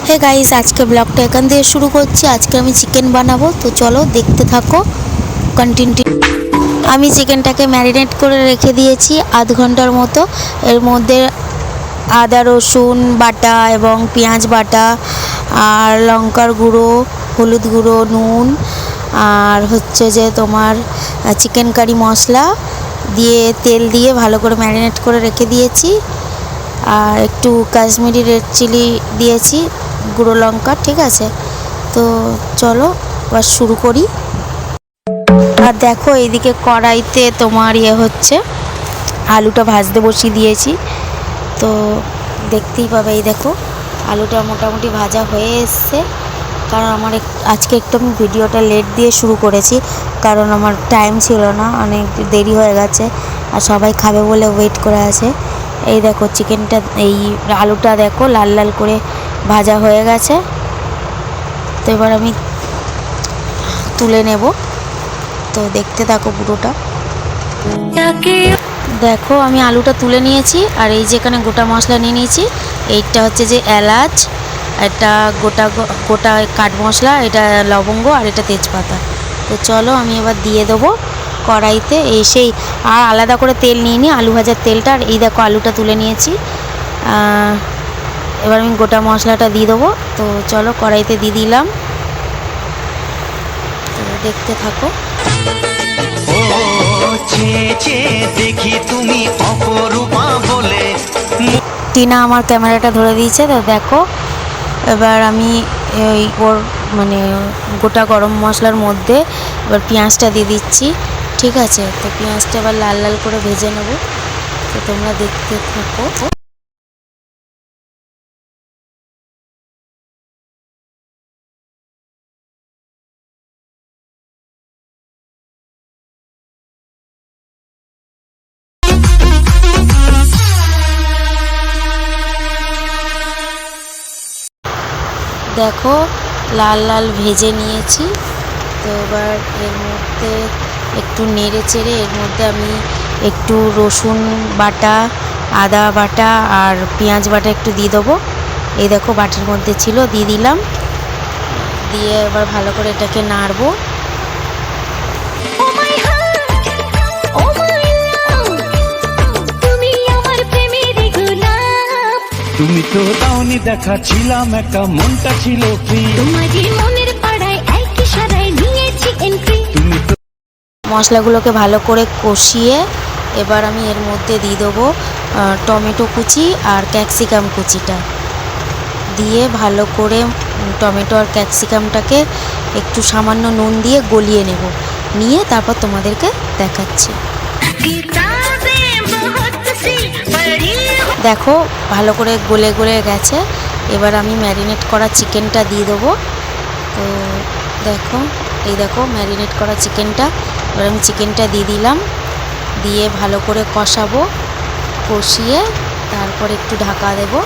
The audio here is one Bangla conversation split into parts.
হে গাইস, আজকে ব্লগটা এখান থেকে শুরু করছি। আজকে আমি চিকেন বানাবো, তো চলো দেখতে থাকো কন্টিনিউ। আমি চিকেনটাকে ম্যারিনেট করে রেখে দিয়েছি আধ ঘন্টার মতো। এর মধ্যে আদা রসুন বাটা এবং পেঁয়াজ বাটা আর লঙ্কার গুঁড়ো, হলুদ গুঁড়ো, নুন আর হচ্ছে যে তোমার চিকেন কারি মশলা দিয়ে তেল দিয়ে ভালো করে ম্যারিনেট করে রেখে দিয়েছি। আর একটু কাশ্মীরি রেড চিলি দিয়েছি, গুঁড়ো লঙ্কা। ঠিক আছে, তো চলো এবার শুরু করি। আর দেখো এইদিকে কড়াইতে তোমার হচ্ছে আলুটা ভাজতে বসিয়ে দিয়েছি। তো দেখতেই পাবে, এই দেখো আলুটা মোটামুটি ভাজা হয়ে এসছে। কারণ আমার আজকে একটু আমি ভিডিওটা লেট দিয়ে শুরু করেছি, কারণ আমার টাইম ছিল না, অনেক দেরি হয়ে গেছে আর সবাই খাবে বলে ওয়েট করে আছে। এই দেখো চিকেনটা, এই আলুটা দেখো লাল লাল করে ভাজা হয়ে গেছে। তো এবার আমি তুলে নেব, তো দেখতে থাকো পুরোটা। দেখো আমি আলুটা তুলে নিয়েছি, আর এই যেখানে গোটা মশলা নিয়ে নিয়েছি, এইটা হচ্ছে যে এলাচ, এটা গোটা গোটা কাঠ মশলা, এটা লবঙ্গ আর এটা তেজপাতা। তো চলো আমি এবার দিয়ে দেবো কড়াইতে। সেই আর আলাদা করে তেল নিয়ে নিই, আলু ভাজার তেলটা। আর এই দেখো আলুটা তুলে নিয়েছি। এবার আমি গোটা মশলাটা দিয়ে দেবো। তো চলো কড়াইতে দিয়ে দিলাম, তো দেখতে থাকো। দেখি তুমি অপরূপা বলে টিনা আমার ক্যামেরাটা ধরে দিয়েছে। তো দেখো এবার আমি ওর মানে গোটা গরম মশলার মধ্যে এবার পেঁয়াজটা দিয়ে দিচ্ছি। ঠিক আছে, তো পেঁয়াজটা এবার লাল লাল করে ভেজে নেব, তো তোমরা দেখতে থাকো। দেখো লাল লাল ভেজে নিয়েছি। তো এবার এর মধ্যে একটু নেড়ে চেড়ে এর মধ্যে আমি একটু রসুন বাটা, আদা বাটা আর পেঁয়াজ বাটা একটু দিয়ে দেবো। এই দেখো বাটির মধ্যে ছিল, দিয়ে দিলাম। দিয়ে এবার ভালো করে এটাকে নাড়বো। তুমি তো দাওনি দেখা, ছিলাম একা, মনটা ছিল ফ্রি, তোমারই মনের পাড়ায় একই সারায় নিয়েছি এন্ট্রি। তুমি তো মশলাগুলোকে ভালো করে কষিয়ে এবার আমি এর মধ্যে দিয়ে দেবো টমেটো কুচি আর ক্যাপসিকাম কুচিটা দিয়ে ভালো করে টমেটো আর ক্যাপসিকামটাকে একটু সামান্য নুন দিয়ে গলিয়ে নেব, নিয়ে তারপর তোমাদেরকে দেখাচ্ছি। দেখো ভালো করে গলে গলে গেছে। এবার আমি ম্যারিনেট করা চিকেনটা দিয়ে দেবো। তো দেখো, এই দেখো ম্যারিনেট করা চিকেনটা। এবার আমি চিকেনটা দিয়ে দিলাম, দিয়ে ভালো করে কষাবো, কষিয়ে তারপর একটু ঢাকা দেবো।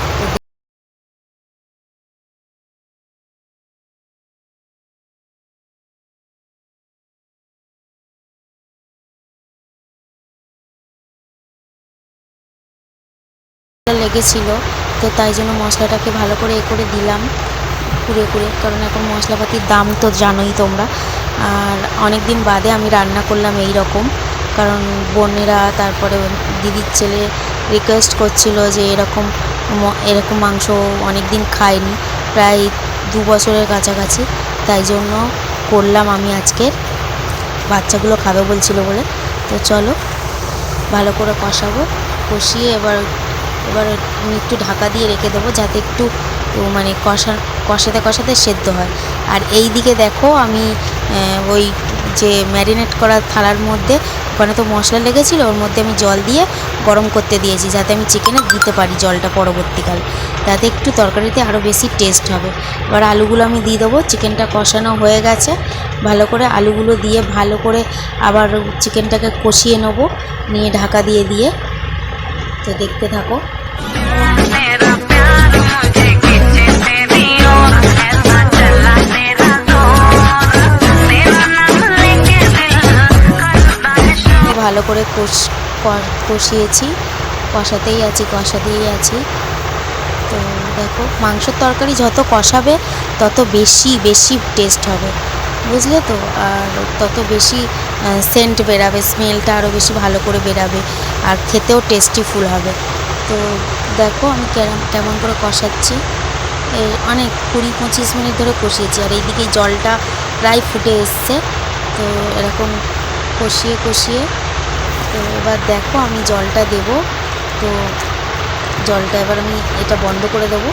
লেগেছিল, তো তাই জন্য মশলাটাকে ভালো করে করে দিলাম কুড়ে কুড়ে, কারণ এখন মশলাপাতির দাম তো জানোই তোমরা। আর অনেক দিন বাদে আমি রান্না করলাম এই রকম, কারণ বোনেরা তারপরে দিদির ছেলে রিকোয়েস্ট করছিল যে এরকম মাংস অনেক দিন খাইনি, প্রায় 2 বছরের কাছাকাছি। তাই জন্য করলাম আমি আজকে, বাচ্চাগুলো খাবে বলছিল বলে। তো চলো ভালো করে কষাবো, কষিয়ে এবার আমি একটু ঢাকা দিয়ে রেখে দেবো, যাতে একটু মানে কষাতে কষাতে সেদ্ধ হয়। আর এই দিকে দেখো আমি ওই যে ম্যারিনেট করা থালার মধ্যে, ওখানে তো মশলা লেগেছিলো, ওর মধ্যে আমি জল দিয়ে গরম করতে দিয়েছি, যাতে আমি চিকেনে দিতে পারি জলটা পরবর্তীকাল, তাতে একটু তরকারিতে আরও বেশি টেস্ট হবে। এবার আলুগুলো আমি দিয়ে দেবো। চিকেনটা কষানো হয়ে গেছে, ভালো করে আলুগুলো দিয়ে ভালো করে আবার চিকেনটাকে কষিয়ে নেবো, নিয়ে ঢাকা দিয়ে দিয়ে। তো দেখতে থাকো। ভালো করে কষিয়েছি, কষাতেই আছি। তো দেখো মাংসর তরকারি যত কষাবে তত বেশি বেশি টেস্ট হবে, বুঝলে তো। আর তত বেশি সেন্ট বেরাবে, স্মেলটা আরও বেশি ভালো করে বেরাবে, আর খেতেও টেস্টিফুল হবে। তো দেখো আমি কেমন করে কষাচ্ছি, অনেক 20-25 মিনিট ধরে কষিয়েছি। আর এইদিকে জলটা প্রায় ফুটে এসছে। তো এরকম কষিয়ে কষিয়ে তো এবার দেখো আমি জলটা দেব। তো জলটা এবার আমি এটা বন্ধ করে দেবো।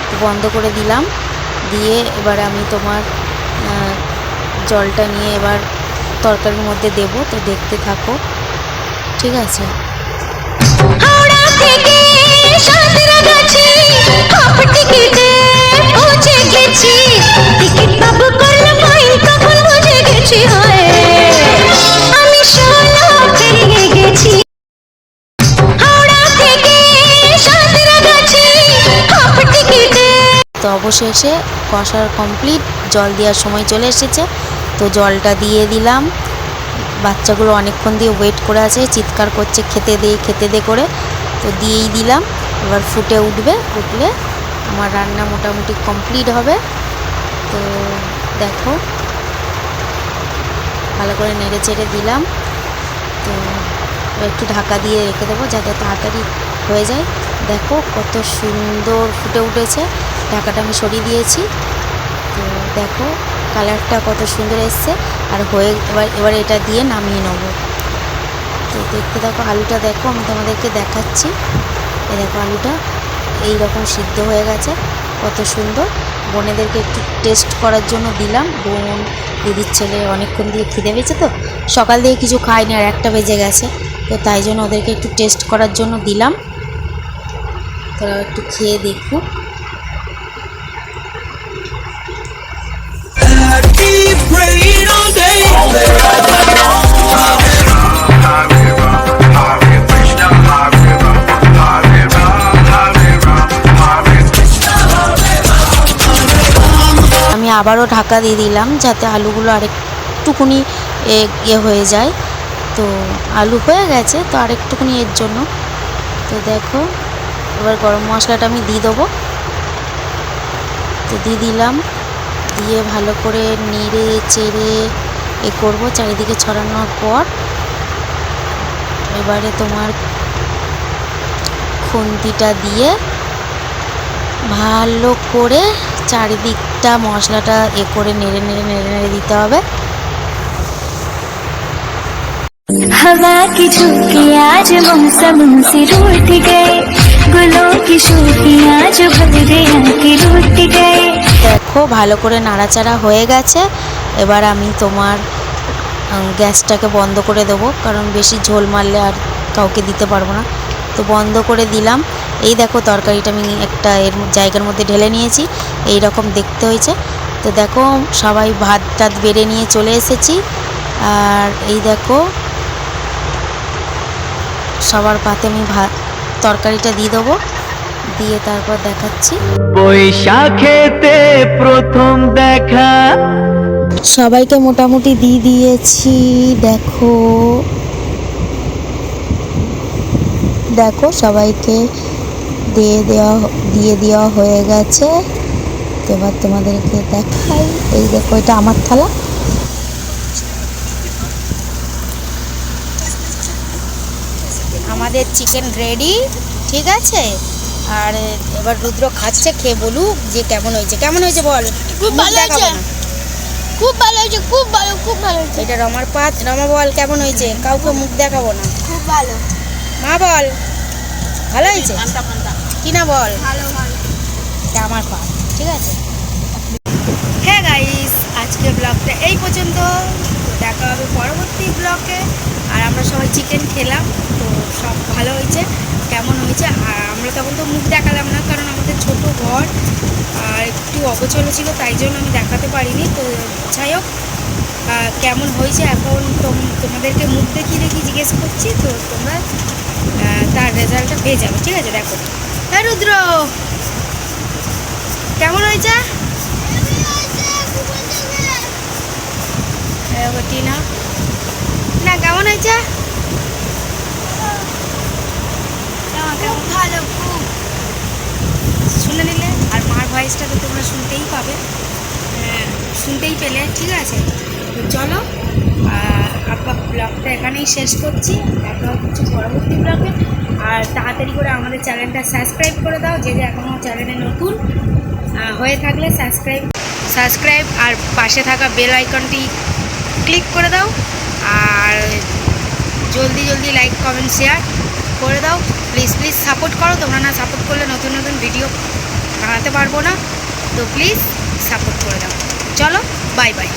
তো বন্ধ করে দিলাম, দিয়ে এবার আমি তোমার জলটা নিয়ে এবার তরকারির মধ্যে দেব। তো দেখতে থাকো, ঠিক আছে। হাওড়া থেকে সাঁতরাগাছি হাফ টিকিটে পৌঁছে গেছি, টিকিট বাবু করল ফাইন তখন বুঝে গেছি হয় আমি 16 পেরিয়ে গেছি। হাওড়া থেকে সাঁতরাগাছি হাফ টিকিটে। তো অবশেষে কষার কমপ্লিট, জল দেওয়ার সময় চলে এসেছে। তো জলটা দিয়ে দিলাম। বাচ্চাগুলো অনেকক্ষণ দিয়ে ওয়েট করে আছে, চিৎকার করছে খেতে দে করে। তো দিয়েই দিলাম। এবার ফুটে উঠবে, উঠলে আমার রান্না মোটামুটি কমপ্লিট হবে। তো দেখো ভালো করে নেড়ে চেড়ে দিলাম। তো একটু ঢাকা দিয়ে রেখে দেবো যাতে তাড়াতাড়ি হয়ে যায়। দেখো কত সুন্দর ফুটে উঠেছে, ঢাকাটা আমি সরিয়ে দিয়েছি। তো দেখো কালারটা কত সুন্দর এসছে। আর হয়ে এবার এটা দিয়ে নামিয়ে নেবো। তো দেখতে দেখো আলুটা দেখো, আমি তোমাদেরকে দেখাচ্ছি। এই দেখো আলুটা এই রকম সিদ্ধ হয়ে গেছে, কত সুন্দর। বোনেদেরকে একটু টেস্ট করার জন্য দিলাম। বোন দিদির ছেলে অনেকক্ষণ দিয়ে খিদে পেয়েছে, তো সকাল দিয়ে কিছু খায়নি আর 1টা বেজে গেছে। তো তাই জন্য ওদেরকে একটু টেস্ট করার জন্য দিলাম। তারা একটু খেয়ে দেখুক। keep praying all day. আমি আবারও ঢাকা দিয়ে দিলাম যাতে আলুগুলো আরেকটুকুনি ইয়ে হয়ে যায়। তো আলু হয়ে গেছে, তো আরেকটুকুনি এর জন্য। তো দেখো এবার গরম মশলাটা আমি দিয়ে দেবো। তো দিয়ে দিলাম, দিয়ে ভালো করে নেড়ে চেড়ে করবো চারিদিকে ছড়ানোর পর। এবারে তোমার খুন্তিটা দিয়ে ভালো করে চারিদিকটা মশলাটা করে নেড়ে দিতে হবে। हवा की झोंके आज मौसम से रूठ गए, गुलों की शोखियाँ जो भर दे आके रूठ गए। দেখো ভালো করে নাড়াচাড়া হয়ে গেছে। এবার আমি তোমার গ্যাসটাকে বন্ধ করে দেবো, কারণ বেশি ঝোল মারলে আর কাউকে দিতে পারবো না। তো বন্ধ করে দিলাম। এই দেখো তরকারিটা আমি একটা এর জায়গার মধ্যে ঢেলে নিয়েছি, এই রকম দেখতে হয়েছে। তো দেখো সবাই ভাত টাত বেড়ে নিয়ে চলে এসেছি। আর এই দেখো সবার পাতে আমি তরকারিটা দিয়ে দেবো, দিয়ে তারপর দেখাচ্ছি। বৈশাখেতে প্রথম দেখা। সবাইকে মোটামুটি দিয়ে দিয়েছি। দেখো দেখো সবাইকে দিয়ে দেওয়া হয়ে গেছে। এবার তোমাদেরকে দেখাই, এই দেখো এটা আমার থালা। আমাদের চিকেন রেডি, ঠিক আছে। আর এবার রুদ্র খাচ্ছে, খেয়ে বলুক যে কেমন হয়েছে। কেমন হয়েছে বল। খুব ভালো হয়েছে, খুব ভালো হয়েছে, খুব ভালো, খুব ভালো হয়েছে। এটা রমার পাত। রমা বল কেমন হয়েছে, কাউকে মুখ দেখাবো না। খুব ভালো। মা বল ভালো হয়েছে কি না বল। ভালো ভালো। এটা আমার পাত, ঠিক আছে। হ্যাঁ গাইস, আজকে ব্লগটা এই পর্যন্ত। দেখা হবে পরবর্তী ব্লগে। আর আমরা সবাই চিকেন খেলাম, তো সব ভালো হয়েছে। কেমন হয়েছে আর আমরা তখন তো মুখ দেখালাম না, কারণ আমাদের ছোট ঘর আর একটু অগোছলো ছিল, তাই জন্য আমি দেখাতে পারিনি। তো যাই হোক কেমন হয়েছে এখন তোমাদেরকে মুখ দেখিয়ে জিজ্ঞেস করছি। তো তোমরা তার রেজাল্টটা পেয়ে যাবে, ঠিক আছে। দেখো হ্যাঁ রুদ্র কেমন হয়েছে। টিনা না কেমন হয়েছে। কেমন ভালো, খুব শুনে নিলে ভয়েসটা তো তোমরা শুনতেই পাবে, শুনতেই পেলে, ঠিক আছে। তো চলো আব্বা ব্লগটা এখানেই শেষ করছি, দেখা হচ্ছে পরবর্তী ব্লগে। আর তাড়াতাড়ি করে আমাদের চ্যানেলটা সাবস্ক্রাইব করে দাও, যে এখনও চ্যানেলে নতুন হয়ে থাকলে সাবস্ক্রাইব আর পাশে থাকা বেল আইকনটি ক্লিক করে দাও। আর জলদি জলদি লাইক কমেন্ট শেয়ার করে দাও, প্লিজ প্লিজ সাপোর্ট করো। তোমরা না সাপোর্ট করলে নতুন নতুন ভিডিও বানাতে পারবো না, তো প্লিজ সাপোর্ট করে দাও। চলো, বাই বাই।